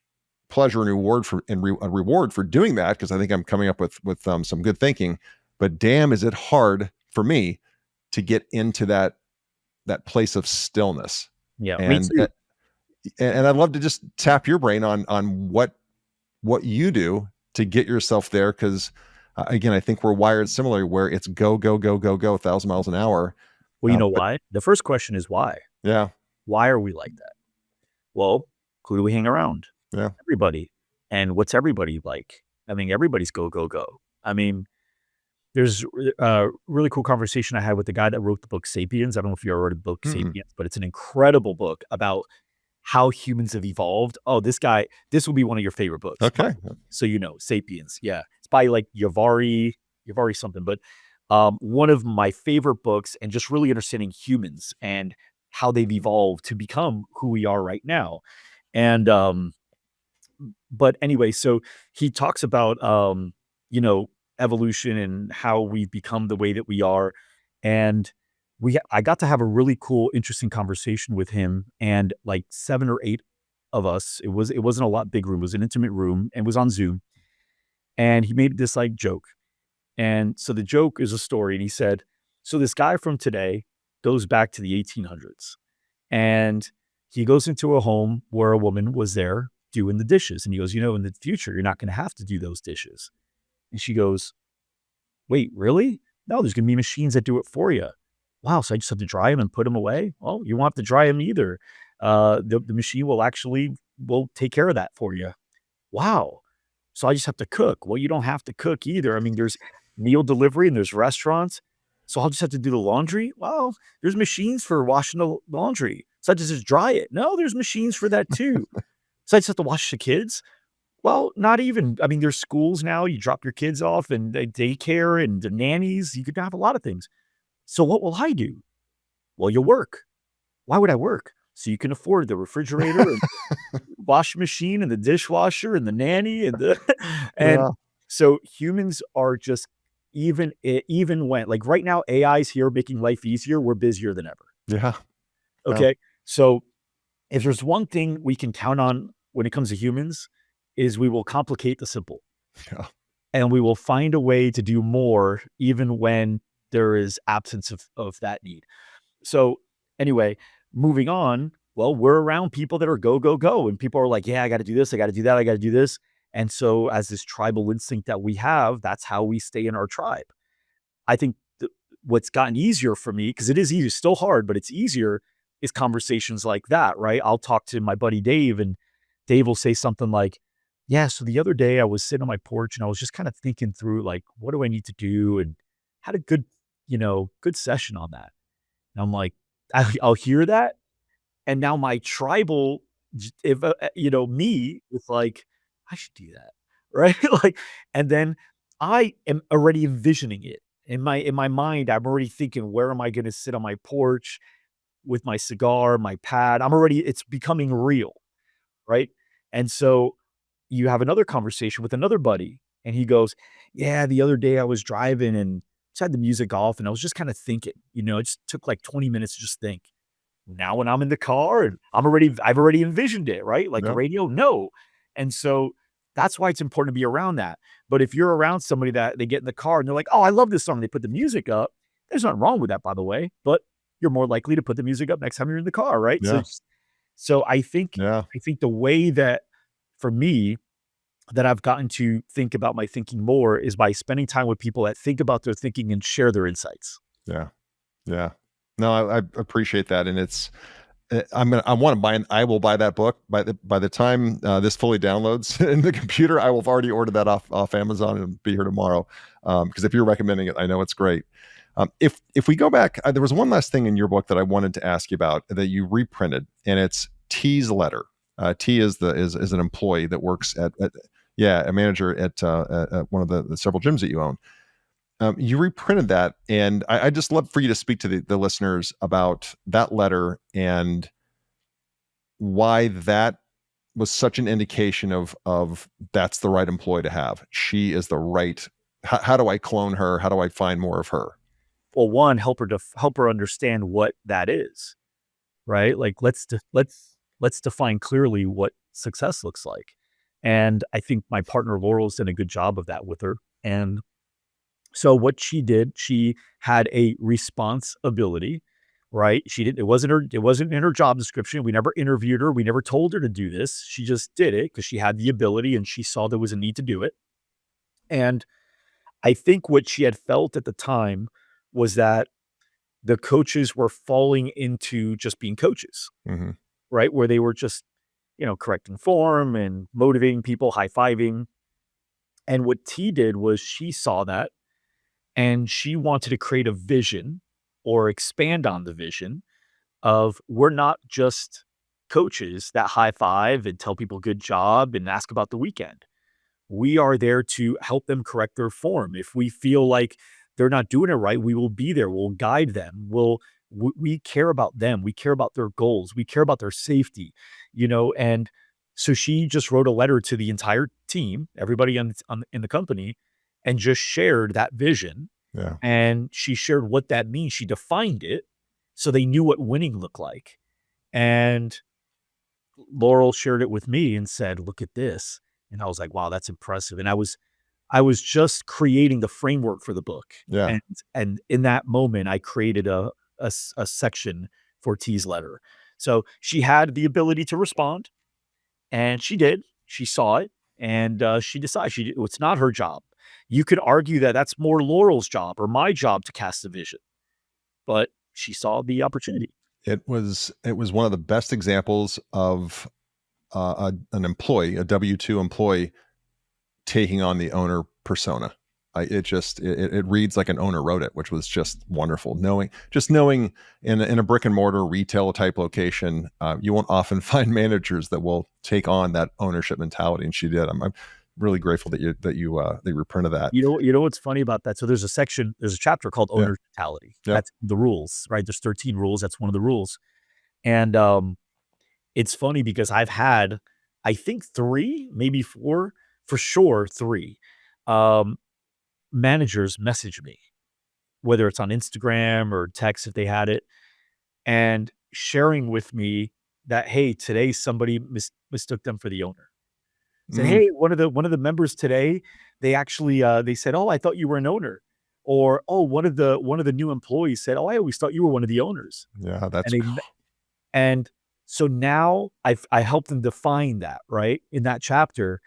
pleasure and reward for doing that, because I think I'm coming up with some good thinking. But damn, is it hard for me to get into that place of stillness. Yeah, me And too. and I'd love to just tap your brain on what you do to get yourself there, because again, I think we're wired similarly, where it's go 1,000 miles an hour. Well, you know But why? The first question is why? yeah, Why are we like that? Well, who do we hang around? yeah, Everybody. And what's everybody like? I mean, everybody's go, go, go. I mean, there's a really cool conversation I had with the guy that wrote the book Sapiens. I don't know if you ever read the book Mm-mm. Sapiens, but it's an incredible book about how humans have evolved. Oh, this will be one of your favorite books. Okay. So, Sapiens. Yeah. It's by like Yavari something, but one of my favorite books and just really understanding humans and how they've evolved to become who we are right now. And but anyway, so he talks about you know, evolution and how we've become the way that we are. And I got to have a really cool, interesting conversation with him and like 7 or 8 of us. It wasn't a lot big room, it was an intimate room and was on Zoom. And he made this like joke. And so the joke is a story, and he said, so this guy from today goes back to the 1800s, and he goes into a home where a woman was there doing the dishes. And he goes, in the future, you're not going to have to do those dishes. And she goes, wait, really? No, there's going to be machines that do it for you. Wow. So I just have to dry them and put them away? Oh, you won't have to dry them either. The machine will take care of that for you. Wow. So I just have to cook. Well, you don't have to cook either. I mean, there's meal delivery and there's restaurants. So I'll just have to do the laundry. Well, there's machines for washing the laundry. So I just dry it. No, there's machines for that too. So I just have to watch the kids. Well, not even. I mean, there's schools now. You drop your kids off and daycare and the nannies. You could have a lot of things. So what will I do? Well, you'll work. Why would I work? So you can afford the refrigerator and washing machine and the dishwasher and the nanny and the and Yeah. so humans are just even when like right now AI's here making life easier, we're busier than ever. Yeah. Yeah. Okay. So if there's one thing we can count on when it comes to humans is we will complicate the simple Yeah. and we will find a way to do more even when there is absence of that need. So anyway, moving on, well, we're around people that are go, go, go. And people are like, yeah, I got to do this. I got to do that. I got to do this. And so as this tribal instinct that we have, that's how we stay in our tribe. I think what's gotten easier for me, because it is easy, still hard, but it's easier, is conversations like that, right? I'll talk to my buddy Dave, and Dave will say something like, yeah, so the other day I was sitting on my porch and I was just kind of thinking through, like, what do I need to do? And had a good, good session on that. And I'm like, I'll hear that. And now my tribal, if, me with like, I should do that. Right. Like, and then I am already envisioning it in my mind. I'm already thinking, where am I going to sit on my porch with my cigar, my pad? It's becoming real. Right. And so you have another conversation with another buddy and he goes, yeah, the other day I was driving and just had the music off and I was just kind of thinking, it just took like 20 minutes to just think. Now when I'm in the car and I've already envisioned it, right? Like a Yeah. radio, no. And so that's why it's important to be around that. But if you're around somebody that they get in the car and they're like, oh, I love this song, they put the music up. There's nothing wrong with that, by the way, but you're more likely to put the music up next time you're in the car, right? So Yeah. so I think Yeah. I think the way that for me that I've gotten to think about my thinking more is by spending time with people that think about their thinking and share their insights. Yeah. Yeah. No, I appreciate that, and it's I want to buy. I will buy that book by the time this fully downloads in the computer. I will have already ordered that off Amazon and be here tomorrow. Because if you're recommending it, I know it's great. If we go back, there was one last thing in your book that I wanted to ask you about that you reprinted, and it's T's letter. T is an employee that works at yeah, a manager at one of the several gyms that you own. You reprinted that, and I just love for you to speak to the listeners about that letter and why that was such an indication of that's the right employee to have. She is the right. How do I clone her? How do I find more of her? Well, one, help her understand what that is, right? Like let's define clearly what success looks like. And I think my partner Laurel's done a good job of that with her. And so what she did, she had a responsibility, right? She didn't, it wasn't in her job description. We never interviewed her. We never told her to do this. She just did it because she had the ability and she saw there was a need to do it. And I think what she had felt at the time was that the coaches were falling into just being coaches, Hmm. right? Where they were just, correcting form and motivating people, high fiving. And what T did was she saw that and she wanted to create a vision or expand on the vision of we're not just coaches that high five and tell people good job and ask about the weekend. We are there to help them correct their form. If we feel like they're not doing it right, we will be there. We'll guide them. We care about them. We care about their goals. We care about their safety, and so she just wrote a letter to the entire team, everybody in the company, and just shared that vision. Yeah. And she shared what that means. She defined it so they knew what winning looked like. And Laurel shared it with me and said, "Look at this." And I was like, "Wow, that's impressive." And I was just creating the framework for the book. Yeah. And in that moment, I created a section for T's letter. So she had the ability to respond, and she did. She saw it, and she decided it's not her job. You could argue that that's more Laurel's job or my job to cast the vision, but she saw the opportunity. It was one of the best examples of an employee, a W-2 employee, taking on the owner persona. It reads like an owner wrote it, which was just wonderful. Knowing in a brick and mortar retail type location, you won't often find managers that will take on that ownership mentality, and she did. I'm really grateful that you reprinted that. You know what's funny about that? So there's a chapter called Yeah. owner mentality. Yep. That's the rules, right? There's 13 rules. That's one of the rules. And it's funny because I've had, I think 3, maybe 4, for sure 3, um, managers message me, whether it's on Instagram or text if they had it, and sharing with me that, "Hey, today somebody mistook them for the owner." Said, Mm, "Hey, one of the members today, they actually, they said, 'Oh, I thought you were an owner.'" Or, "Oh, one of the new employees said, 'Oh, I always thought you were one of the owners.'" yeah, And and so now I help them define that, right? In that chapter,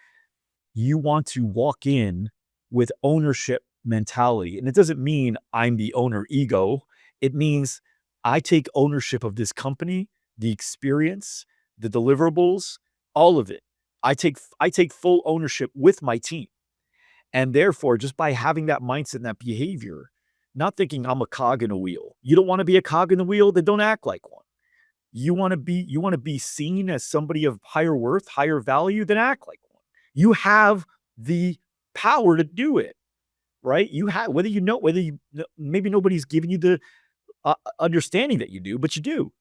you want to walk in with ownership mentality. And it doesn't mean I'm the owner ego. It means I take ownership of this company, the experience, the deliverables, all of it. I take full ownership with my team. And therefore, just by having that mindset and that behavior, not thinking I'm a cog in a wheel. You don't want to be a cog in the wheel, then don't act like one. You want to be seen as somebody of higher worth, higher value, than act like one. You have the power to do it, right? You have, maybe nobody's giving you the understanding that you do, but you do.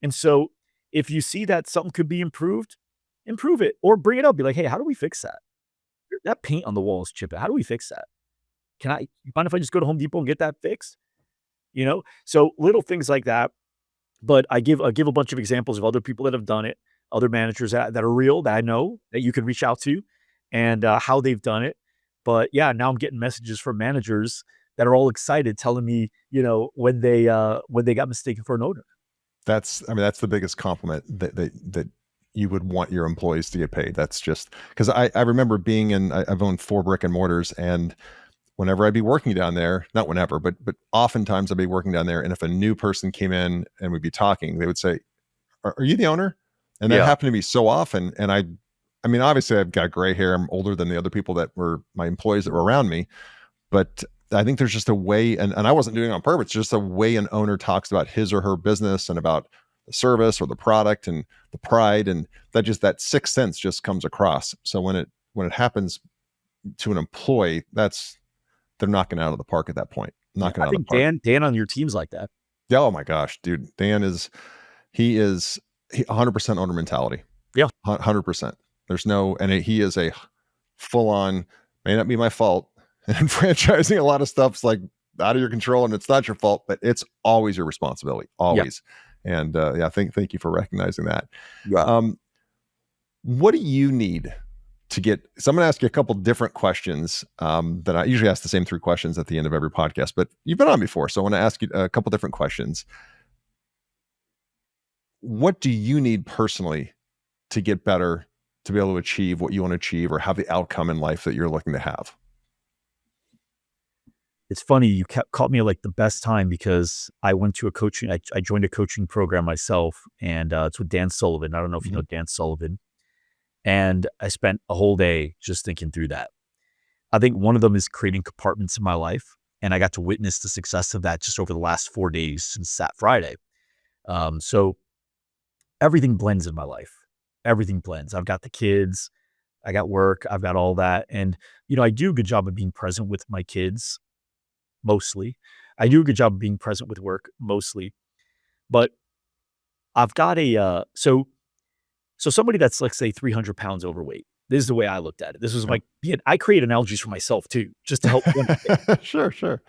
And so if you see that something could be improved, improve it or bring it up. Be like, "Hey, how do we fix that? That paint on the wall is chipping. How do we fix that? You mind if I just go to Home Depot and get that fixed?" So little things like that. But I give a bunch of examples of other people that have done it, other managers that are real, that I know that you can reach out to, and how they've done it. But yeah, now I'm getting messages from managers that are all excited, telling me, when they got mistaken for an owner. that's the biggest compliment that you would want your employees to get paid. That's just because I remember being I've owned 4 brick and mortars, and whenever I'd be working down there, not whenever, but oftentimes I'd be working down there, and if a new person came in and we'd be talking, they would say, "Are you the owner?" And that Yeah, happened to me so often. And I mean, obviously, I've got gray hair. I'm older than the other people that were my employees that were around me, but I think there's just a way, and I wasn't doing it on purpose, just a way an owner talks about his or her business and about the service or the product and the pride, and that sixth sense just comes across. So when it happens to an employee, they're knocking it out of the park at that point. yeah. Knocking it I out of the think park. Dan on your team's like that. Yeah. Oh my gosh, dude. Dan he is 100% owner mentality. Yeah, 100%. There's no, and he is a full on, may not be my fault. And franchising a lot of stuff's like out of your control and it's not your fault, but it's always your responsibility. yeah, Always. And yeah, thank you for recognizing that. yeah. Um, what do you need to get? So I'm going to ask you a couple different questions that I usually ask the same 3 questions at the end of every podcast, but you've been on before. So I want to ask you a couple different questions. What do you need personally to get better, to be able to achieve what you want to achieve or have the outcome in life that you're looking to have? It's funny you caught me at like the best time because I went to a coaching. I joined a coaching program myself, and it's with Dan Sullivan. I don't know if you Mhm. know Dan Sullivan. And I spent a whole day just thinking through that. I think one of them is creating compartments in my life, and I got to witness the success of that just over the last 4 days since that Friday. So everything blends in my life. Everything blends. I've got the kids, I got work, I've got all that. And, I do a good job of being present with my kids mostly. I do a good job of being present with work mostly. But I've got so somebody that's, let's say, 300 pounds overweight. This is the way I looked at it. This was Yeah. like, I create analogies for myself too, just to help you understand. Sure, sure.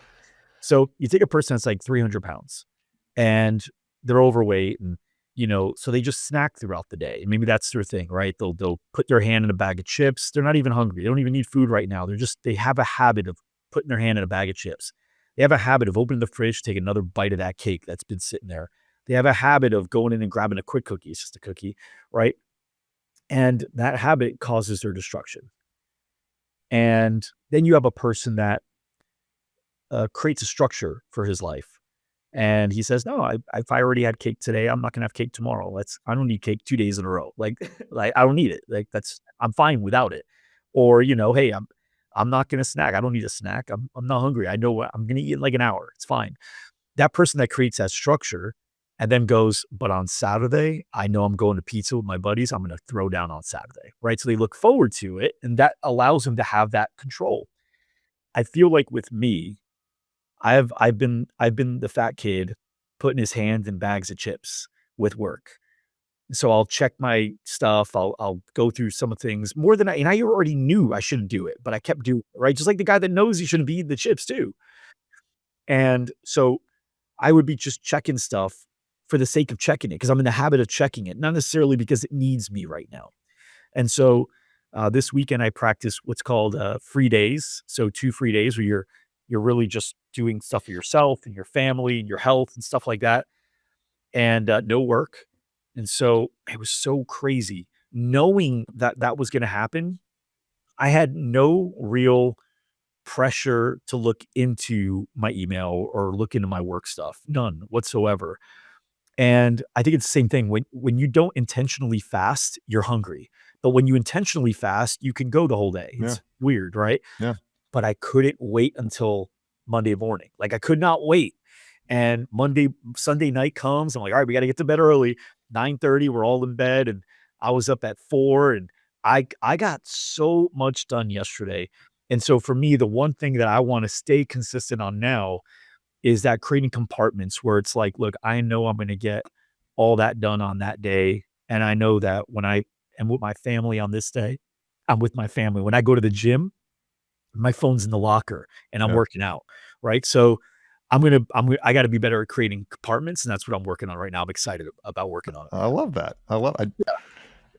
So you take a person that's like 300 pounds and they're overweight and, so they just snack throughout the day. Maybe that's their thing, right? They'll put their hand in a bag of chips. They're not even hungry. They don't even need food right now. They have a habit of putting their hand in a bag of chips. They have a habit of opening the fridge, take another bite of that cake that's been sitting there. They have a habit of going in and grabbing a quick cookie. It's just a cookie, right? And that habit causes their destruction. And then you have a person that creates a structure for his life. And he says, no, if I already had cake today, I'm not gonna have cake tomorrow. I don't need cake 2 days in a row. Like, like I don't need it. Like I'm fine without it. Or, hey, I'm not gonna snack. I don't need a snack. I'm not hungry. I know what I'm gonna eat in like an hour. It's fine. That person that creates that structure and then goes, but on Saturday, I know I'm going to pizza with my buddies. I'm gonna throw down on Saturday. Right. So they look forward to it. And that allows them to have that control. I feel like with me, I've been the fat kid putting his hands in bags of chips with work. So I'll check my stuff. I'll go through some of things more than I already knew I shouldn't do it, but I kept doing it, right? Just like the guy that knows he shouldn't be eating the chips too. And so I would be just checking stuff for the sake of checking it because I'm in the habit of checking it, not necessarily because it needs me right now. And so this weekend I practiced what's called free days. So 2 free days where you're really just doing stuff for yourself and your family and your health and stuff like that, and no work. And so it was so crazy knowing that that was going to happen. I had no real pressure to look into my email or look into my work stuff, none whatsoever. And I think it's the same thing when you don't intentionally fast, you're hungry. But when you intentionally fast, you can go the whole day. Yeah. It's weird, right? Yeah. But I couldn't wait until Monday morning. Like I could not wait. And Sunday night comes. I'm like, all right, we got to get to bed early. 9:30, we're all in bed. And I was up at 4 and I got so much done yesterday. And so for me, the one thing that I want to stay consistent on now is that creating compartments where it's like, look, I know I'm going to get all that done on that day. And I know that when I am with my family on this day, I'm with my family. When I go to the gym, my phone's in the locker and I'm Yeah. working out, right? So I got to be better at creating compartments, and that's what I'm working on right now. I'm excited about working on it. I love that.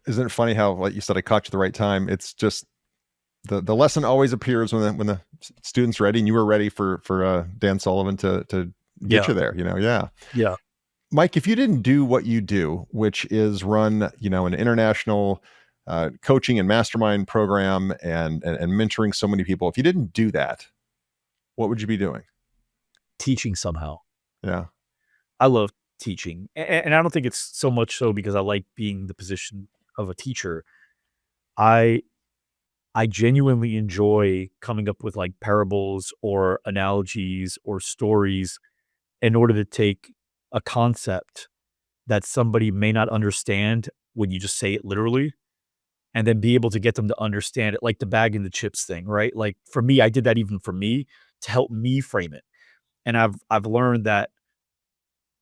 Isn't it funny how, like you said, I caught you at the right time? It's just the lesson always appears when the student's ready, and you were ready for Dan Sullivan to get Yeah, you there. Yeah. yeah, Mike, if you didn't do what you do, which is run, an international coaching and mastermind program and mentoring so many people, if you didn't do that, what would you be doing? teaching somehow. Yeah. I love teaching, and I don't think it's so much so because I like being the position of a teacher. I I genuinely enjoy coming up with like parables or analogies or stories in order to take a concept that somebody may not understand when you just say it literally and then be able to get them to understand it, like the bag and the chips thing, right? Like for me, I did that even for me to help me frame it. And I've learned that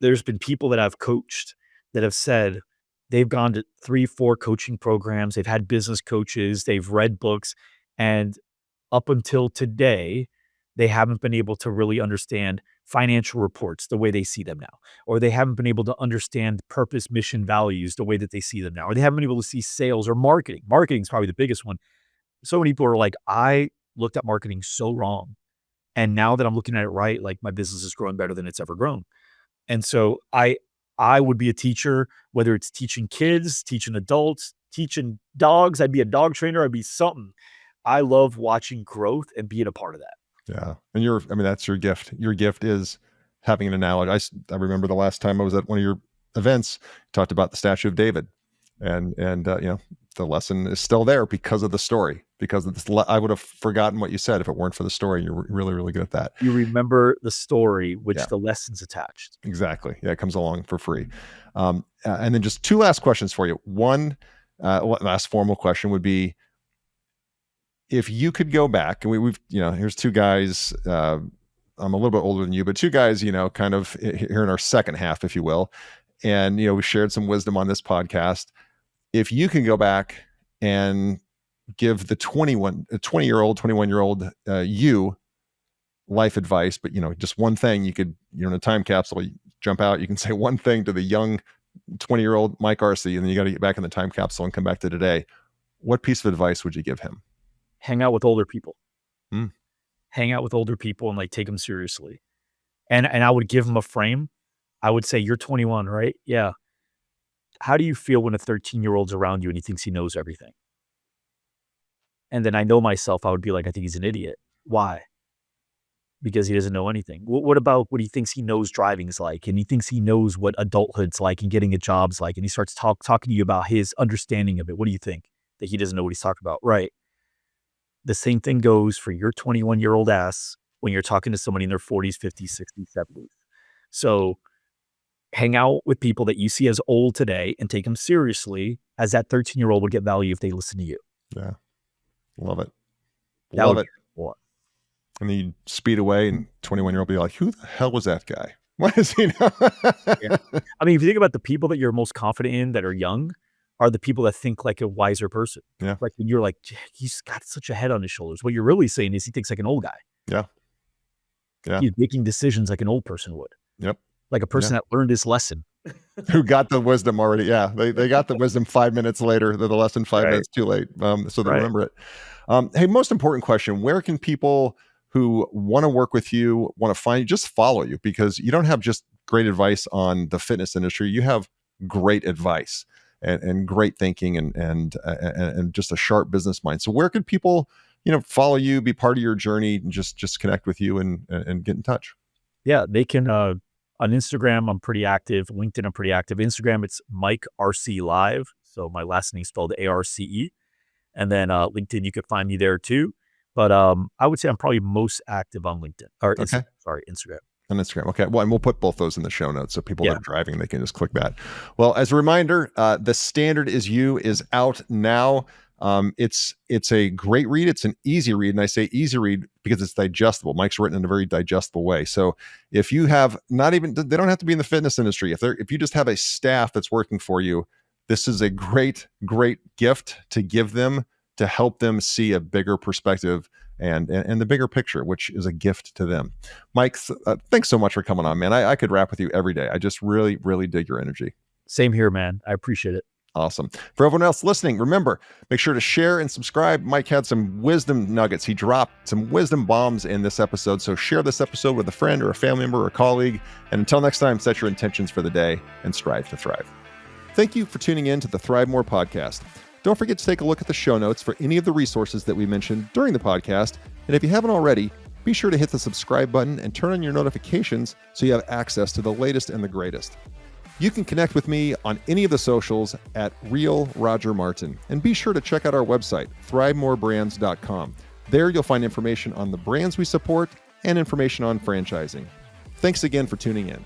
there's been people that I've coached that have said they've gone to 3, 4 coaching programs, they've had business coaches, they've read books, and up until today, they haven't been able to really understand financial reports the way they see them now, or they haven't been able to understand purpose, mission, values the way that they see them now, or they haven't been able to see sales or marketing. Marketing is probably the biggest one. So many people are like, I looked at marketing so wrong. And now that I'm looking at it right, like my business is growing better than it's ever grown. And so I would be a teacher, whether it's teaching kids, teaching adults, teaching dogs. I'd be a dog trainer. I'd be something. I love watching growth and being a part of that. Yeah. And that's your gift. Your gift is having an analogy. I remember the last time I was at one of your events, you talked about the statue of David, and the lesson is still there because of the story. because I would have forgotten what you said if it weren't for the story. You're really, really good at that. You remember the story, which Yeah. the lesson's attached. Exactly. Yeah, it comes along for free. And then just two last questions for you. One last formal question would be, if you could go back, and we've here's two guys. I'm a little bit older than you, but two guys, kind of here in our second half, if you will. And, we shared some wisdom on this podcast. If you can go back and give the 20-year-old, 21-year-old you life advice, but, just one thing you could, in a time capsule, you jump out, you can say one thing to the young 20-year-old Mike Arce, and then you got to get back in the time capsule and come back to today. What piece of advice would you give him? Hang out with older people. Hmm. Hang out with older people and take them seriously. And I would give them a frame. I would say, you're 21, right? Yeah. How do you feel when a 13-year-old's around you and he thinks he knows everything? And then I know myself, I would be like, I think he's an idiot. Why? Because he doesn't know anything. What about what he thinks he knows driving's like, and he thinks he knows what adulthood's like and getting a job's like, and he starts talking to you about his understanding of it. What do you think? That he doesn't know what he's talking about, right? The same thing goes for your 21-year-old ass when you're talking to somebody in their 40s, 50s, 60s, 70s. So hang out with people that you see as old today and take them seriously, as that 13-year-old would get value if they listen to you. Yeah. Love it. Love it. And then you speed away and 21-year-old be like, who the hell was that guy? What does he know? Yeah. I mean, if you think about the people that you're most confident in that are young, are the people that think like a wiser person. Yeah. Like when you're like, he's got such a head on his shoulders. What you're really saying is he thinks like an old guy. Yeah. Yeah. He's making decisions like an old person would. Yep. Like a person that learned his lesson. Who got the wisdom already. Yeah. They got the wisdom 5 minutes later. The lesson 5 minutes too late. So they remember it. Hey, most important question. Where can people who want to work with you, want to find you, just follow you? Because you don't have just great advice on the fitness industry. You have great advice and great thinking and just a sharp business mind. So where could people, follow you, be part of your journey, and just connect with you and get in touch? Yeah, they can, on Instagram, I'm pretty active. LinkedIn, I'm pretty active. Instagram, it's Mike Arce Live. So my last name spelled ARCE. And then LinkedIn, you could find me there too. But I would say I'm probably most active on LinkedIn or Instagram. On Instagram. Okay. Well, and we'll put both those in the show notes so people that are driving, they can just click that. Well, as a reminder, The Standard Is You is out now. It's a great read. It's an easy read. And I say easy read because it's digestible. Mike's written in a very digestible way. So if you have they don't have to be in the fitness industry. If you just have a staff that's working for you, this is a great, great gift to give them, to help them see a bigger perspective and the bigger picture, which is a gift to them. Mike, thanks so much for coming on, man. I could rap with you every day. I just really, really dig your energy. Same here, man. I appreciate it. Awesome. For everyone else listening, remember, make sure to share and subscribe. Mike had some wisdom nuggets. He dropped some wisdom bombs in this episode. So share this episode with a friend or a family member or a colleague. And until next time, set your intentions for the day and strive to thrive. Thank you for tuning in to the ThriveMore podcast. Don't forget to take a look at the show notes for any of the resources that we mentioned during the podcast. And if you haven't already, be sure to hit the subscribe button and turn on your notifications so you have access to the latest and the greatest. You can connect with me on any of the socials at Real Roger Martin. And be sure to check out our website, ThriveMoreBrands.com. There you'll find information on the brands we support and information on franchising. Thanks again for tuning in.